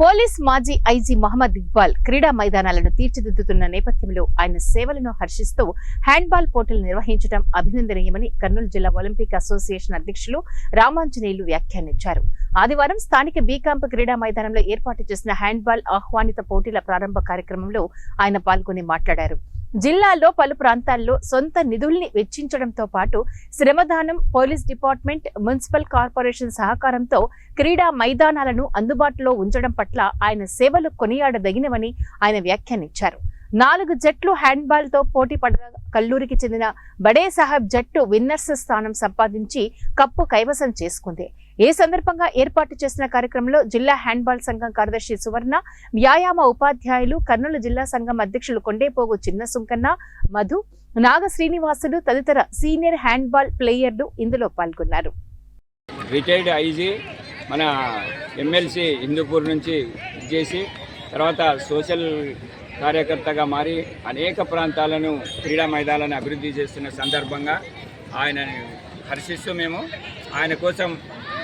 Police మాజీ IG Mohammed Iqbal క్రీడా మైదానాలను తీర్చిదిద్దుతున్న నేపథ్యంలో ఆయన సేవలను హర్షిస్తూ హ్యాండ్బాల్ పోటీలు నిర్వహించడం అభినందనీయమని కర్నూలు జిల్లా ఒలింపిక్ అసోసియేషన్ అధ్యక్షులు రామాంజనేయులు వ్యాఖ్యానించారు. ఆదివారం స్థానిక బి క్యాంప్ క్రీడా మైదానంలో ఏర్పాటు చేసిన హ్యాండ్బాల్ ఆహ్వానిత పోటీల ప్రారంభ కార్యక్రమంలో ఆయన పాల్గొని మాట్లాడారు. జిల్లాలో పలు ప్రాంతాల్లో సొంత నిధుల్ని వెచ్చించడంతో పాటు శ్రమదానం, పోలీస్ డిపార్ట్మెంట్, మున్సిపల్ కార్పొరేషన్ సహకారంతో క్రీడా మైదానాలను అందుబాటులో ఉంచడం పట్ల ఆయన సేవలు కొనియాడదగినవని ఆయన వ్యాఖ్యానించారు. 4 జట్లు హ్యాండ్బాల్ తో పోటీ పడగా కల్లూరికి చెందిన బడే సాహెబ్ జట్టు విన్నర్స్ స్థానం సంపాదించి కప్పు కైవసం చేసుకుంది. ఈ సందర్భంగా ఏర్పాటు చేసిన కార్యక్రమంలో జిల్లా హ్యాండ్బాల్ సంఘం కార్యదర్శి సువర్ణ, వ్యాయామ ఉపాధ్యాయులు, కర్నూలు జిల్లా సంఘం అధ్యక్షులు కొండేపోగు చిన్న సుంకన్న, మధు, నాగ శ్రీనివాసులు తదితర సీనియర్ హ్యాండ్బాల్ ప్లేయర్లు ఇందులో పాల్గొన్నారు. రిటైర్డ్ ఐజీ మన ఎమ్మెల్సీ హిందూపూర్ నుంచి చేసి తర్వాత సోషల్ కార్యకర్తగా మారి అనేక ప్రాంతాలను క్రీడా మైదానాలను అభివృద్ధి చేస్తున్న సందర్భంగా ఆయనని హర్షిస్తూ మేము ఆయన కోసం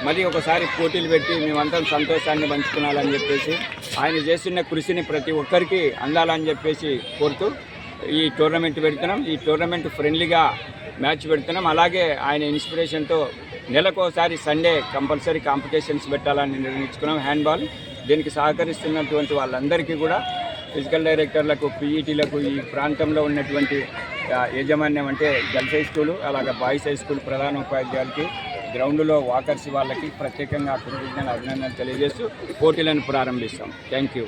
మళ్ళీ ఒకసారి పోటీలు పెట్టి మేమంతా సంతోషాన్ని పంచుకోవాలని చెప్పేసి ఆయన చేస్తున్న కృషిని ప్రతి ఒక్కరికి అందాలని చెప్పేసి కోరుతూ ఈ టోర్నమెంట్ పెడుతున్నాం. ఈ టోర్నమెంట్ ఫ్రెండ్లీగా మ్యాచ్ పెడుతున్నాం. అలాగే ఆయన ఇన్స్పిరేషన్తో నెలకోసారి సండే కంపల్సరీ కాంపిటీషన్స్ పెట్టాలని నిర్ణయించుకున్నాం. హ్యాండ్బాల్ దీనికి సహకరిస్తున్నటువంటి వాళ్ళందరికీ కూడా ఫిజికల్ డైరెక్టర్లకు, పీఈటీలకు, ఈ ప్రాంతంలో ఉన్నటువంటి యాజమాన్యం అంటే గర్ల్స్ హై స్కూలు, అలాగే బాయ్స్ హై స్కూల్ ప్రధాన ఉపాధ్యాయులకి, గ్రౌండ్లో వాకర్స్ వాళ్ళకి ప్రత్యేకంగా అభినందనలు తెలియజేస్తూ పోటీలను ప్రారంభిస్తాం. Thank you.